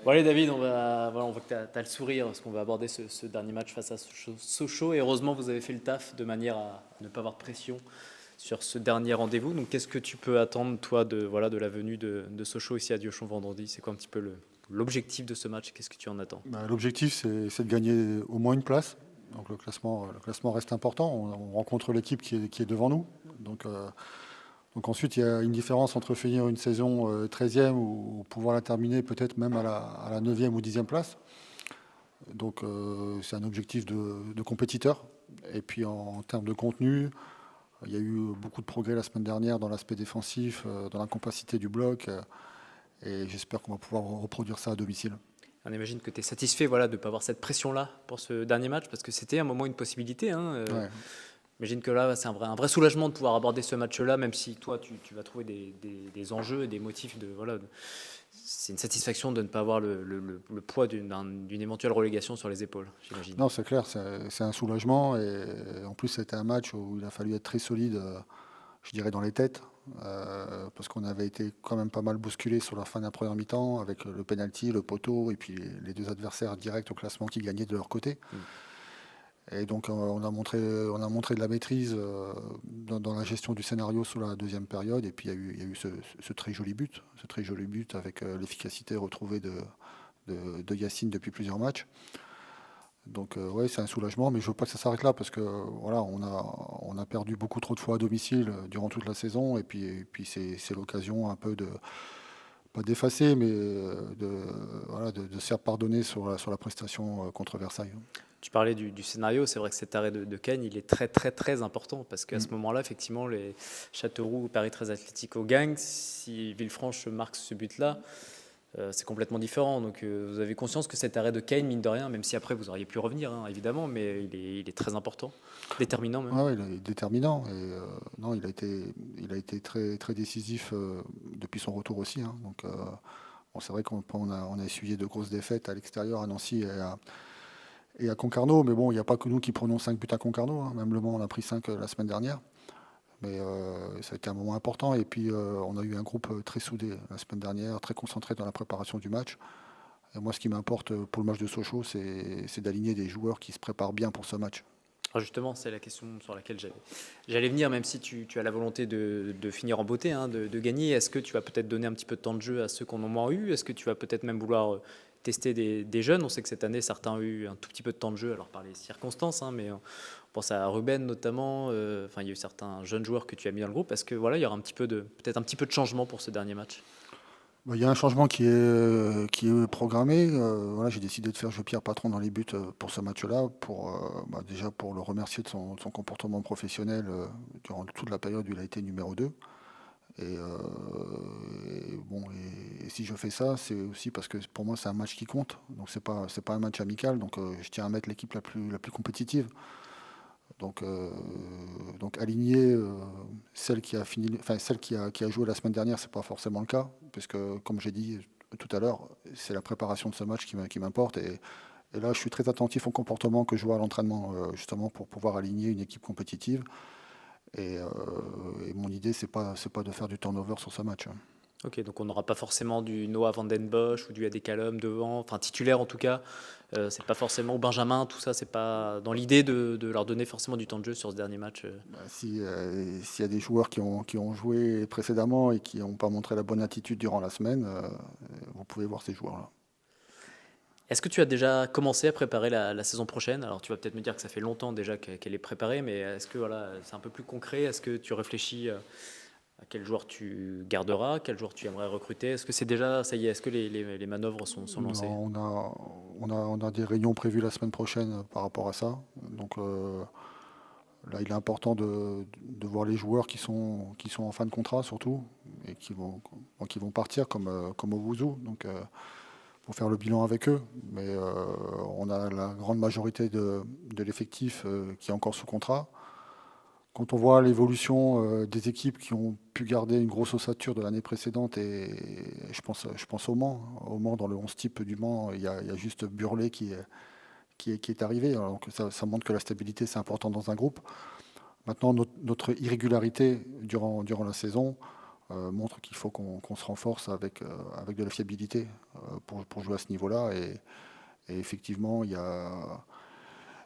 Bon allez David, on voit que tu as le sourire parce qu'on va aborder ce dernier match face à Sochaux et heureusement vous avez fait le taf de manière à ne pas avoir de pression sur ce dernier rendez-vous. Donc qu'est-ce que tu peux attendre toi de la venue de Sochaux ici à Diochon vendredi? C'est quoi un petit peu l'objectif de ce match? Qu'est-ce que tu en attends? L'objectif, c'est de gagner au moins une place. Donc le classement reste important. On rencontre l'équipe qui est devant nous. Donc, euh, donc ensuite, il y a une différence entre finir une saison 13e ou pouvoir la terminer peut-être même à la 9e ou 10e place. Donc c'est un objectif de compétiteur. Et puis en termes de contenu, il y a eu beaucoup de progrès la semaine dernière dans l'aspect défensif, dans la compacité du bloc. Et j'espère qu'on va pouvoir reproduire ça à domicile. On imagine que tu es satisfait de ne pas avoir cette pression-là pour ce dernier match parce que c'était un moment une possibilité, hein. Ouais. J'imagine que là, c'est un vrai soulagement de pouvoir aborder ce match-là, même si toi, tu vas trouver des enjeux et des motifs c'est une satisfaction de ne pas avoir le poids d'une éventuelle relégation sur les épaules, j'imagine. Non, c'est clair, c'est un soulagement. Et en plus, c'était un match où il a fallu être très solide, je dirais, dans les têtes. Parce qu'on avait été quand même pas mal bousculé sur la fin de la première mi-temps avec le penalty, le poteau et puis les deux adversaires directs au classement qui gagnaient de leur côté. Mm. Et donc on a montré de la maîtrise dans la gestion du scénario sur la deuxième période. Et puis il y a eu ce très joli but avec l'efficacité retrouvée de Yacine depuis plusieurs matchs. Donc ouais, c'est un soulagement, mais je veux pas que ça s'arrête là parce que voilà, on a perdu beaucoup trop de fois à domicile durant toute la saison et puis c'est l'occasion un peu de pas d'effacer, mais de se faire pardonner sur la prestation contre Versailles. Tu parlais du scénario, c'est vrai que cet arrêt de Kane, il est très très très important parce qu'à ce Mm. moment-là, effectivement, les Châteauroux, Paris 13 Atlético gagnent. Si Villefranche marque ce but-là, c'est complètement différent. Donc vous avez conscience que cet arrêt de Kane, mine de rien, même si après vous auriez pu revenir, hein, évidemment, mais il est très important, déterminant même. Ouais, ouais, il est déterminant et non, il a été très très décisif depuis son retour aussi, hein. Donc bon, c'est vrai on a essuyé de grosses défaites à l'extérieur à Nancy et à Concarneau, mais bon, il n'y a pas que nous qui prenons 5 buts à Concarneau, hein. Même Le Mans, on a pris 5 la semaine dernière. Mais ça a été un moment important. Et puis, on a eu un groupe très soudé la semaine dernière, très concentré dans la préparation du match. Et moi, ce qui m'importe pour le match de Sochaux, c'est d'aligner des joueurs qui se préparent bien pour ce match. Alors justement, c'est la question sur laquelle j'allais venir, même si tu as la volonté de finir en beauté, hein, de gagner. Est-ce que tu vas peut-être donner un petit peu de temps de jeu à ceux qui en ont moins eu? Est-ce que tu vas peut-être même vouloir tester des jeunes? On sait que cette année, certains ont eu un tout petit peu de temps de jeu, alors par les circonstances, hein, mais on pense à Ruben notamment. Enfin, il y a eu certains jeunes joueurs que tu as mis dans le groupe. Est-ce que voilà, il y aura peut-être un petit peu de changement pour ce dernier match? Bah, il y a un changement qui est programmé. Voilà, j'ai décidé de faire jouer Pierre Patron dans les buts pour ce match-là, déjà pour le remercier de son comportement professionnel durant toute la période où il a été numéro 2. Et, bon, et si je fais ça, c'est aussi parce que pour moi c'est un match qui compte. Donc c'est pas un match amical. Donc je tiens à mettre l'équipe la plus compétitive. Donc, donc aligner celle qui a fini, enfin celle qui a joué la semaine dernière, c'est pas forcément le cas, puisque comme j'ai dit tout à l'heure, c'est la préparation de ce match qui m'importe. Et là, je suis très attentif au comportement que je vois à l'entraînement, justement pour pouvoir aligner une équipe compétitive. Et, euh, et mon idée, c'est pas de faire du turnover sur ce match, hein. Ok, donc on n'aura pas forcément du Noah Van Den Bosch ou du Adekalum devant, enfin titulaire en tout cas. C'est pas forcément, ou Benjamin, tout ça, c'est pas dans l'idée de leur donner forcément du temps de jeu sur ce dernier match. S'il y a des joueurs qui ont joué précédemment et qui n'ont pas montré la bonne attitude durant la semaine, vous pouvez voir ces joueurs-là. Est-ce que tu as déjà commencé à préparer la saison prochaine? Alors tu vas peut-être me dire que ça fait longtemps déjà qu'elle est préparée, mais est-ce que voilà, c'est un peu plus concret? Est-ce que tu réfléchis à quel joueur tu garderas, quel joueur tu aimerais recruter? Est-ce que c'est déjà, ça y est, est-ce que les manœuvres sont lancées? Non, on a des réunions prévues la semaine prochaine par rapport à ça. Donc là, il est important de voir les joueurs qui sont en fin de contrat surtout et qui vont partir comme au Wuzu. Donc pour faire le bilan avec eux. Mais on a la grande majorité de l'effectif qui est encore sous contrat. Quand on voit l'évolution des équipes qui ont pu garder une grosse ossature de l'année précédente, et je pense au Mans. Au Mans, dans le 11 type du Mans, il y a juste Burlet qui est arrivé. Alors que ça montre que la stabilité, c'est important dans un groupe. Maintenant, notre irrégularité durant la saison montre qu'il faut qu'on se renforce avec de la fiabilité pour jouer à ce niveau-là. Et effectivement, il y a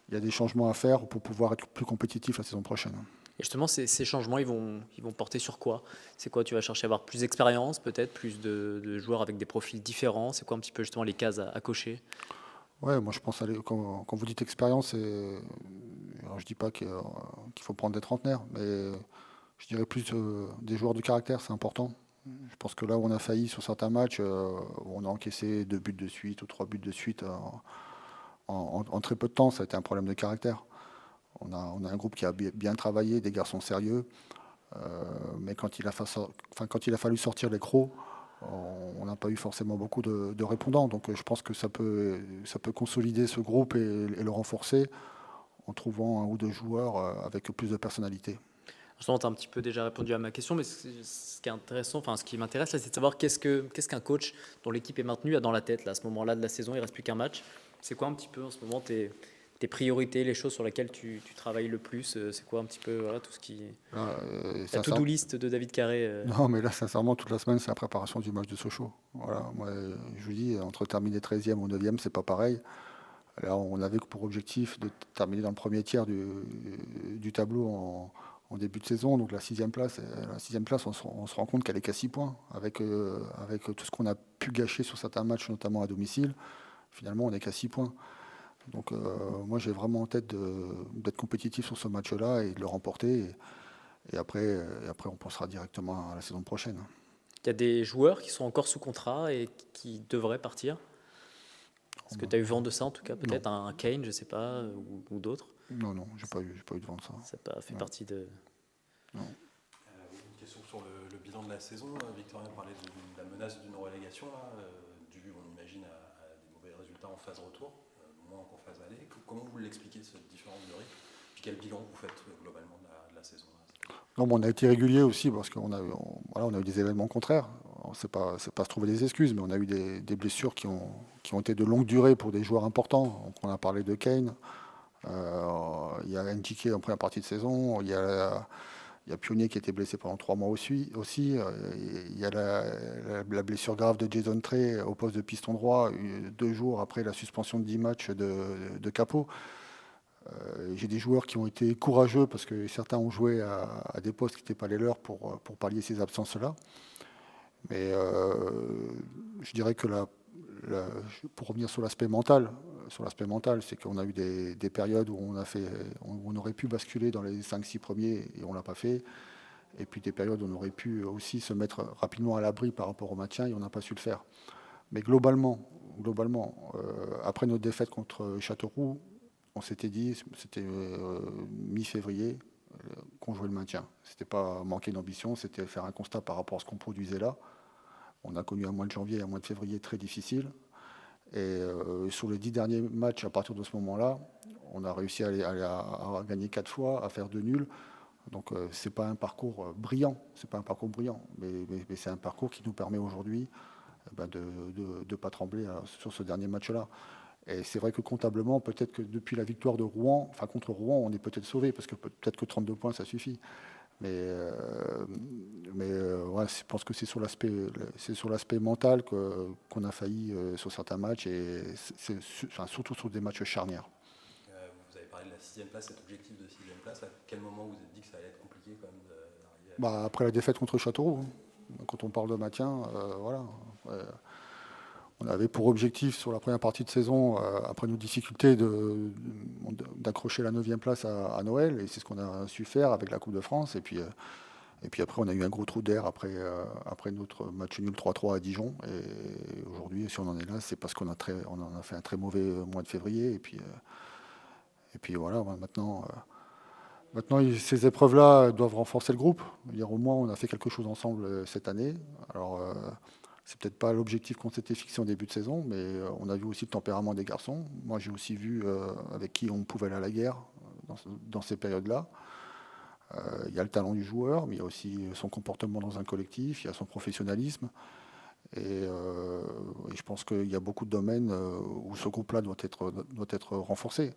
des changements à faire pour pouvoir être plus compétitif la saison prochaine. Et justement, ces changements, ils vont porter sur quoi? C'est quoi? Tu vas chercher à avoir plus d'expérience, peut-être, plus de joueurs avec des profils différents? C'est quoi un petit peu justement les cases à cocher? Ouais, moi je pense quand vous dites expérience, alors je dis pas qu'il faut prendre des trentenaires, mais je dirais plus des joueurs de caractère, c'est important. Je pense que là où on a failli sur certains matchs, où on a encaissé 2 buts de suite ou 3 buts de suite en très peu de temps, ça a été un problème de caractère. On a un groupe qui a bien travaillé, des garçons sérieux, mais quand il a fallu sortir les crocs, on n'a pas eu forcément beaucoup de répondants. Donc je pense que ça peut consolider ce groupe et le renforcer en trouvant un ou deux joueurs avec plus de personnalité. Justement, tu as un petit peu déjà répondu à ma question, mais ce qui est intéressant, enfin ce qui m'intéresse là, c'est de savoir qu'est-ce qu'un coach dont l'équipe est maintenue a dans la tête là, à ce moment-là de la saison, il ne reste plus qu'un match. C'est quoi un petit peu en ce moment tes priorités, les choses sur lesquelles tu travailles le plus? C'est quoi un petit peu voilà, tout ce qui... Là, La to-do list de David Carré non, mais là, sincèrement, toute la semaine, c'est la préparation du match de Sochaux. Voilà, moi, je vous dis, entre terminer 13e ou 9e, c'est pas pareil. Là, on avait pour objectif de terminer dans le premier tiers du tableau en début de saison. Donc la sixième place, on se rend compte qu'elle est qu'à 6 points. Avec tout ce qu'on a pu gâcher sur certains matchs, notamment à domicile, finalement, on n'est qu'à 6 points. Donc moi, j'ai vraiment en tête d'être compétitif sur ce match-là et de le remporter. Et après, on pensera directement à la saison prochaine. Il y a des joueurs qui sont encore sous contrat et qui devraient partir. Est-ce que tu as eu vent de ça en tout cas? Non, Peut-être un Kane, je sais pas, ou d'autres? non, non, j'ai pas eu de vent de ça. Ça n'a pas fait Non, partie de... non. Une question sur le bilan de la saison. Victorien parlait de la menace d'une relégation, là, due, on imagine, à des mauvais résultats en phase retour, moins qu'en phase aller. Comment vous l'expliquez, cette différence de rythme? Puis quel bilan vous faites globalement de la saison là? Non, mais on a été régulier aussi parce qu'on a eu des événements contraires. C'est pas se trouver des excuses, mais on a eu des blessures qui ont été de longue durée pour des joueurs importants. Donc, on a parlé de Kane. Il y a Ndjike en première partie de saison. Il y a Pionnier qui était blessé pendant 3 mois aussi. Il y a la blessure grave de Jason Trey au poste de piston droit, 2 jours après la suspension de 10 matchs de Capot. J'ai des joueurs qui ont été courageux parce que certains ont joué à des postes qui n'étaient pas les leurs pour pallier ces absences-là. Mais je dirais que pour revenir sur l'aspect mental, c'est qu'on a eu des périodes où on aurait pu basculer dans les 5-6 premiers et on ne l'a pas fait. Et puis des périodes où on aurait pu aussi se mettre rapidement à l'abri par rapport au maintien et on n'a pas su le faire. Mais globalement, après notre défaite contre Châteauroux, on s'était dit, c'était mi-février, qu'on jouait le maintien. C'était pas manquer d'ambition, c'était faire un constat par rapport à ce qu'on produisait là. On a connu un mois de janvier et un mois de février très difficile. Et sur les 10 derniers matchs, à partir de ce moment-là, on a réussi à gagner 4 fois, à faire 2 nuls. Donc c'est pas un parcours brillant, mais c'est un parcours qui nous permet aujourd'hui de ne pas trembler sur ce dernier match-là. Et c'est vrai que comptablement, peut-être que depuis la victoire de Rouen, enfin contre Rouen, on est peut-être sauvé, parce que peut-être que 32 points, ça suffit. Mais ouais, je pense que c'est sur l'aspect mental qu'on a failli sur certains matchs, et enfin, surtout sur des matchs charnières. Vous avez parlé de la 6e place, cet objectif de 6e place. À quel moment vous vous êtes dit que ça allait être compliqué quand même d'arriver à... Après la défaite contre Châteauroux, hein. Quand on parle de maintien, voilà. On avait pour objectif sur la première partie de saison, après nos difficultés, d'accrocher la 9e place à Noël, et c'est ce qu'on a su faire avec la Coupe de France. Et puis après, on a eu un gros trou d'air après notre match nul 3-3 à Dijon. Et aujourd'hui, si on en est là, c'est parce qu'on a fait un très mauvais mois de février. Et puis voilà, maintenant, ces épreuves-là doivent renforcer le groupe. Dire, au moins, on a fait quelque chose ensemble cette année. Alors, c'est peut-être pas l'objectif qu'on s'était fixé en début de saison, mais on a vu aussi le tempérament des garçons. Moi, j'ai aussi vu avec qui on pouvait aller à la guerre dans ces périodes-là. Il y a le talent du joueur, mais il y a aussi son comportement dans un collectif, il y a son professionnalisme. Et je pense qu'il y a beaucoup de domaines où ce groupe-là doit être renforcé.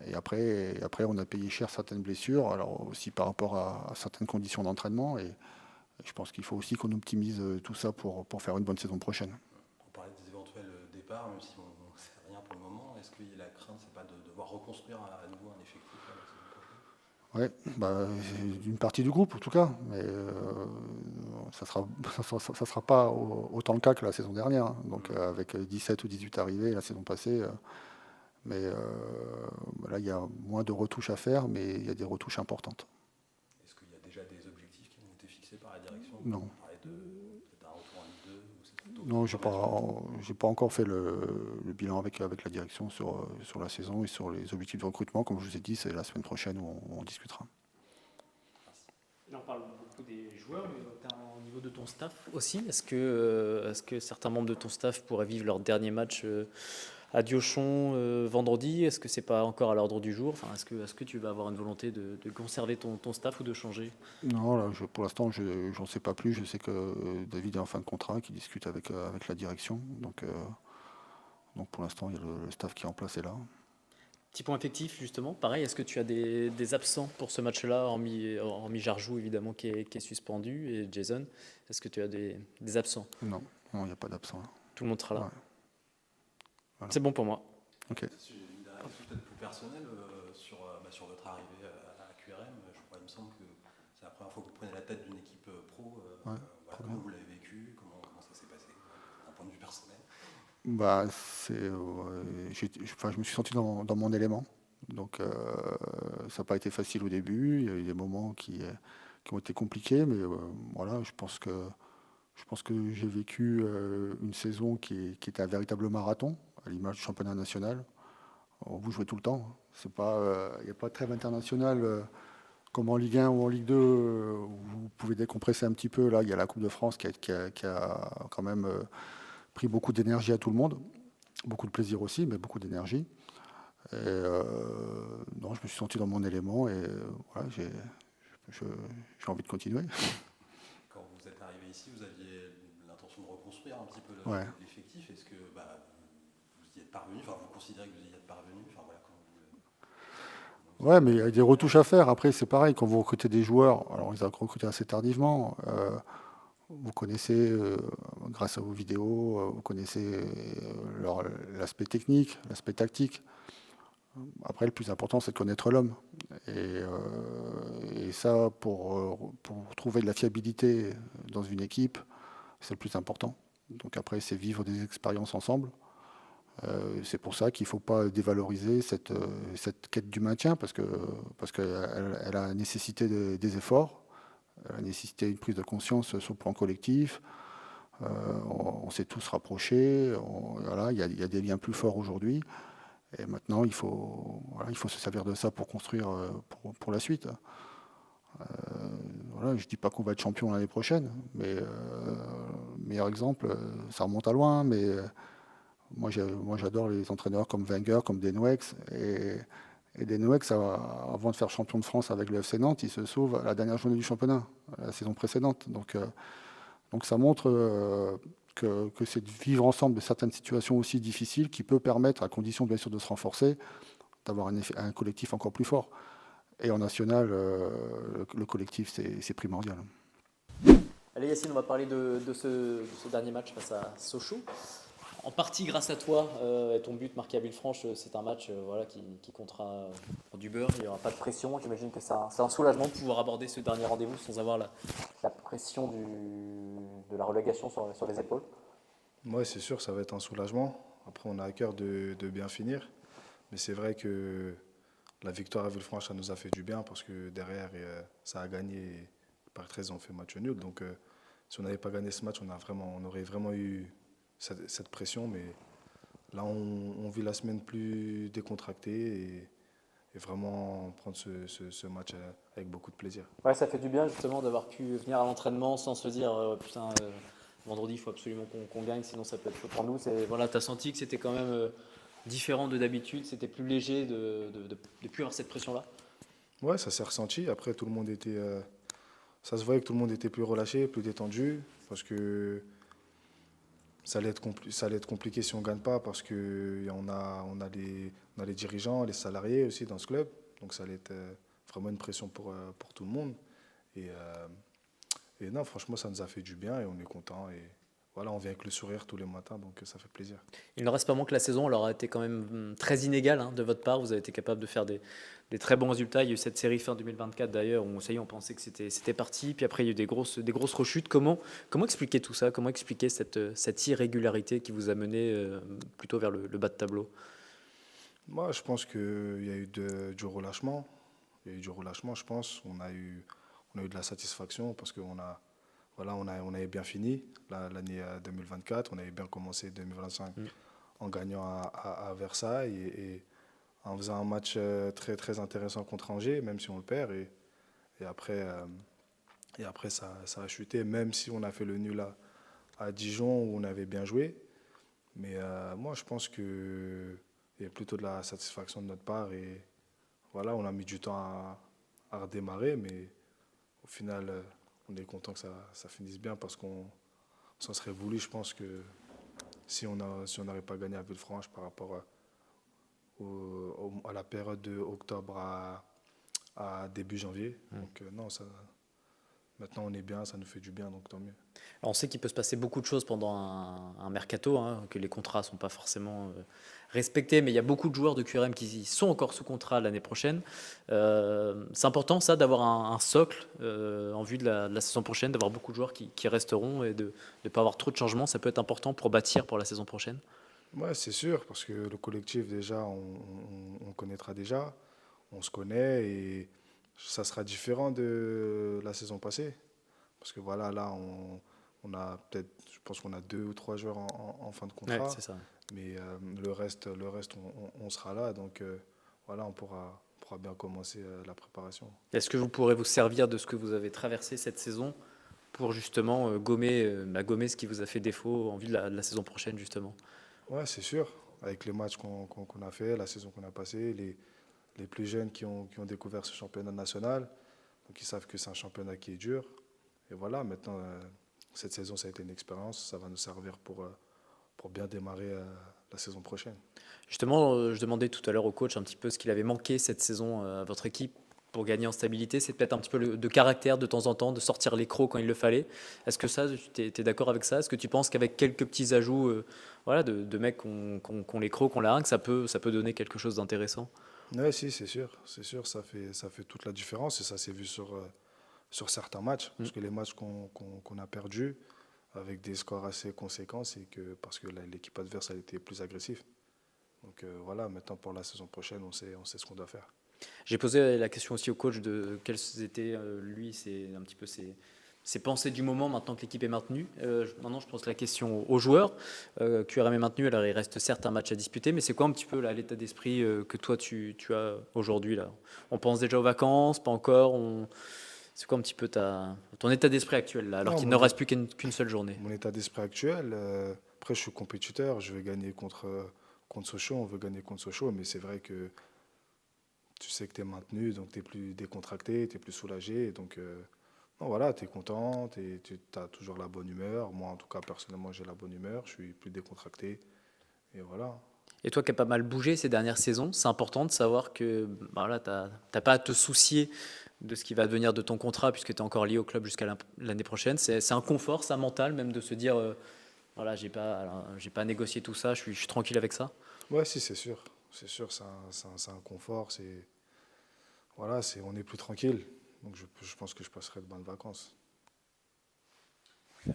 Et après, on a payé cher certaines blessures, alors aussi par rapport à certaines conditions d'entraînement. Et Je pense qu'il faut aussi qu'on optimise tout ça pour faire une bonne saison prochaine. On parlait des éventuels départs, même si on ne sait rien pour le moment. Est-ce que la crainte, c'est pas de devoir reconstruire à nouveau un effectif la saison prochaine? Ouais, bah, une partie du groupe en tout cas, mais ça sera, ça sera pas autant le cas que la saison dernière, hein. Donc avec 17 ou 18 arrivés la saison passée, mais là il y a moins de retouches à faire, mais il y a des retouches importantes. Est-ce qu'il y a déjà des objectifs qui ont été fixés par la direction? Non. On parlait peut-être un retour en Ligue 2 ou c'est plutôt Non, j'ai pas encore fait le bilan avec la direction sur la saison et sur les objectifs de recrutement. Comme je vous ai dit, c'est la semaine prochaine où on discutera. Là, on parle beaucoup des joueurs, mais au niveau de ton staff aussi, est-ce que certains membres de ton staff pourraient vivre leur dernier match à Diochon vendredi? Est-ce que c'est pas encore à l'ordre du jour? Enfin, est-ce que tu vas avoir une volonté de conserver ton staff ou de changer? Non, là, pour l'instant, j'en sais pas plus. Je sais que David est en fin de contrat, qu'il discute avec la direction. Donc pour l'instant, il y a le staff qui est en place est là. Petit point effectif, justement. Pareil, est-ce que tu as des absents pour ce match-là, hormis Jarjou, évidemment, qui est suspendu, et Jason? Est-ce que tu as des absents? Non, il n'y a pas d'absent là. Tout le monde sera là. Ouais. Voilà. C'est bon pour moi. Ok. une dernière question peut-être plus personnelle sur votre arrivée à QRM. Je crois, il me semble que c'est la première fois que vous prenez la tête d'une équipe pro. Ouais, Voilà, comment vous l'avez vécu? Comment ça s'est passé d'un point de vue personnel? Bah, je me suis senti dans mon élément. Donc, ça n'a pas été facile au début. Il y a eu des moments qui ont été compliqués, mais voilà, je pense que j'ai vécu une saison qui était un véritable marathon, à l'image du championnat national. Vous jouez tout le temps. C'est pas, il n'y a pas de trêve internationale comme en Ligue 1 ou en Ligue 2, où vous pouvez décompresser un petit peu. Là, il y a la Coupe de France qui a quand même pris beaucoup d'énergie à tout le monde. Beaucoup de plaisir aussi, mais beaucoup d'énergie. Et non, je me suis senti dans mon élément et voilà, j'ai envie de continuer. Quand vous êtes arrivé ici, vous aviez l'intention de reconstruire un petit peu Ouais. l'effectif. Est-ce que vous y êtes parvenu? Enfin, vous considérez que vous y êtes parvenu? Enfin, voilà, Ouais, mais il y a des retouches à faire. Après, c'est pareil, quand vous recrutez des joueurs, alors ils ont recruté assez tardivement, vous connaissez, grâce à vos vidéos, vous connaissez l'aspect technique, l'aspect tactique. Après, le plus important, c'est de connaître l'homme. Et ça, pour trouver de la fiabilité dans une équipe, c'est le plus important. Donc après, c'est vivre des expériences ensemble. C'est pour ça qu'il ne faut pas dévaloriser cette quête du maintien, parce qu'elle a nécessité des efforts, elle a nécessité une prise de conscience sur le plan collectif. On s'est tous rapprochés, voilà, il y a des liens plus forts aujourd'hui. Et maintenant, il faut se servir de ça pour construire pour la suite. Voilà, je ne dis pas qu'on va être champion l'année prochaine, mais meilleur exemple, ça remonte à loin, mais moi j'adore les entraîneurs comme Wenger, comme Denouex. Et Denouex, avant de faire champion de France avec le FC Nantes, il se sauve à la dernière journée du championnat, la saison précédente. Donc ça montre que c'est de vivre ensemble de certaines situations aussi difficiles qui peut permettre, à condition bien sûr de se renforcer, d'avoir un collectif encore plus fort. Et en national, le collectif, c'est primordial. Allez Yacine, on va parler de ce dernier match face à Sochaux. En partie grâce à toi et ton but marqué à Villefranche, c'est un match voilà, qui comptera pour du beurre, il n'y aura pas de pression. J'imagine que c'est un soulagement de pouvoir aborder ce dernier rendez-vous sans avoir la pression de la relégation sur les épaules. Oui, c'est sûr, ça va être un soulagement. Après, on a à cœur de bien finir. Mais c'est vrai que la victoire à Villefranche, ça nous a fait du bien parce que derrière, ça a gagné. Et par 13, on fait match nul. Donc, si on n'avait pas gagné ce match, on aurait vraiment eu cette pression. Mais là, on vit la semaine plus décontractée et vraiment prendre ce match avec beaucoup de plaisir. Ouais, ça fait du bien justement d'avoir pu venir à l'entraînement sans se dire putain, vendredi, il faut absolument qu'on gagne, sinon ça peut être chaud pour nous. Voilà, tu as senti que c'était quand même différent de d'habitude, c'était plus léger de plus avoir cette pression-là? Ouais, ça s'est ressenti. Après, tout le monde était. Ça se voyait que tout le monde était plus relâché, plus détendu, parce que ça allait être compliqué si on ne gagne pas, parce qu'on a les dirigeants, les salariés aussi dans ce club. Donc ça allait être vraiment une pression pour tout le monde. Et Et non, franchement, ça nous a fait du bien et on est content. Et voilà, on vient avec le sourire tous les matins, donc ça fait plaisir. Il ne reste pas moins que la saison, elle aura été quand même très inégale hein, de votre part. Vous avez été capable de faire des très bons résultats. Il y a eu cette série fin 2024 d'ailleurs, où ça y est, on pensait que c'était parti. Puis après, il y a eu des grosses rechutes. Comment expliquer tout ça? Comment expliquer cette irrégularité qui vous a mené plutôt vers le bas de tableau? Moi, je pense qu'il y a eu du relâchement. Il y a eu du relâchement, je pense. On a eu de la satisfaction parce qu'on a, voilà, on avait bien fini l'année 2024. On avait bien commencé 2025 Mm. en gagnant à Versailles et en faisant un match très, très intéressant contre Angers, même si on le perd. Et après, ça a chuté, même si on a fait le nul à Dijon où on avait bien joué. Mais moi, je pense qu'il y a plutôt de la satisfaction de notre part. Et voilà, on a mis du temps à redémarrer, mais au final, on est content que ça finisse bien parce qu'on s'en serait voulu. Je pense que si on n'avait pas gagné à Villefranche par rapport à la période de octobre à début janvier. Donc non, maintenant on est bien, ça nous fait du bien, donc tant mieux. Alors, on sait qu'il peut se passer beaucoup de choses pendant un mercato, hein, que les contrats ne sont pas forcément respectés, mais il y a beaucoup de joueurs de QRM qui sont encore sous contrat l'année prochaine. C'est important ça d'avoir un socle en vue de la saison prochaine, d'avoir beaucoup de joueurs qui resteront et de ne pas avoir trop de changements. Ça peut être important pour bâtir pour la saison prochaine. Ouais, c'est sûr, parce que le collectif, déjà, on connaîtra déjà, on se connaît et ça sera différent de la saison passée. Parce que voilà, là, on a peut-être, je pense qu'on a 2 ou 3 joueurs en fin de Ouais, contrat, c'est ça. mais le reste on sera là. Donc voilà, on pourra bien commencer la préparation. Est-ce que vous pourrez vous servir de ce que vous avez traversé cette saison pour justement gommer ce qui vous a fait défaut en vue de la saison prochaine justement? Ouais, c'est sûr. Avec les matchs qu'on a fait, la saison qu'on a passée, les plus jeunes qui ont découvert ce championnat national, donc ils savent que c'est un championnat qui est dur. Et voilà, maintenant, cette saison, ça a été une expérience. Ça va nous servir pour bien démarrer la saison prochaine. Justement, je demandais tout à l'heure au coach un petit peu ce qu'il avait manqué cette saison à votre équipe pour gagner en stabilité. C'est peut-être un petit peu de caractère de temps en temps, de sortir les crocs quand il le fallait. Est-ce que ça, tu es d'accord avec ça? Est-ce que tu penses qu'avec quelques petits ajouts voilà, de mecs qui ont les crocs, qui ont la hargne, ça peut donner quelque chose d'intéressant? Oui, si, c'est sûr. C'est sûr, ça fait toute la différence. Et ça s'est vu sur certains matchs. Mm. Parce que les matchs qu'on a perdus, avec des scores assez conséquents, c'est que parce que l'équipe adverse a été plus agressive. Donc voilà, maintenant pour la saison prochaine, on sait ce qu'on doit faire. J'ai posé la question aussi au coach de quelles étaient, lui, un petit peu ses pensées du moment maintenant que l'équipe est maintenue. Maintenant, je pose la question aux joueurs. QRM est maintenu, alors il reste certes un match à disputer, mais c'est quoi un petit peu là, l'état d'esprit que toi tu as aujourd'hui là? On pense déjà aux vacances, pas encore. C'est quoi un petit peu ton état d'esprit actuel là, alors Non, qu'il ne reste plus qu'une seule journée? mon état d'esprit actuel, après je suis compétiteur, je vais gagner contre Sochaux, on veut gagner contre Sochaux, mais c'est vrai que tu sais que tu es maintenu, donc tu es plus décontracté, tu es plus soulagé. Donc non, voilà, tu es content, tu as toujours la bonne humeur. Moi, en tout cas, personnellement, j'ai la bonne humeur, je suis plus décontracté. Et voilà. Et toi qui as pas mal bougé ces dernières saisons, c'est important de savoir que voilà, tu n'as pas à te soucier de ce qui va devenir de ton contrat puisque tu es encore lié au club jusqu'à l'année prochaine. C'est un confort, ça mental même de se dire voilà, j'ai pas à négocier tout ça, je suis tranquille avec ça. Ouais, si, c'est sûr. C'est sûr, c'est un confort. Voilà, on est plus tranquille. Donc je pense que je passerai de bonnes vacances. On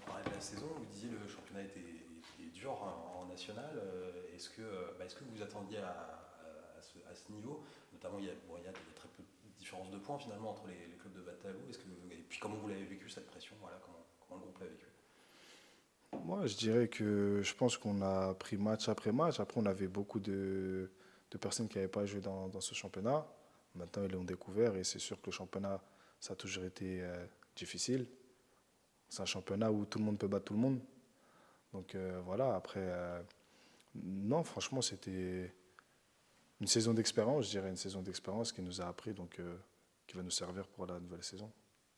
parlait de la saison, vous disiez le championnat était dur en national. Est-ce que vous attendiez à ce niveau? Notamment, il y a très peu de différence de points finalement entre les clubs de bas de tableau. Et puis comment vous l'avez vécu cette pression? Voilà, comment le groupe l'a vécu? Moi, je dirais que je pense qu'on a pris match après match. Après, on avait beaucoup de personnes qui n'avaient pas joué dans ce championnat. Maintenant, ils l'ont découvert et c'est sûr que le championnat, ça a toujours été difficile. C'est un championnat où tout le monde peut battre tout le monde. Donc voilà, après, non, franchement, c'était une saison d'expérience, je dirais, une saison d'expérience qui nous a appris, donc qui va nous servir pour la nouvelle saison.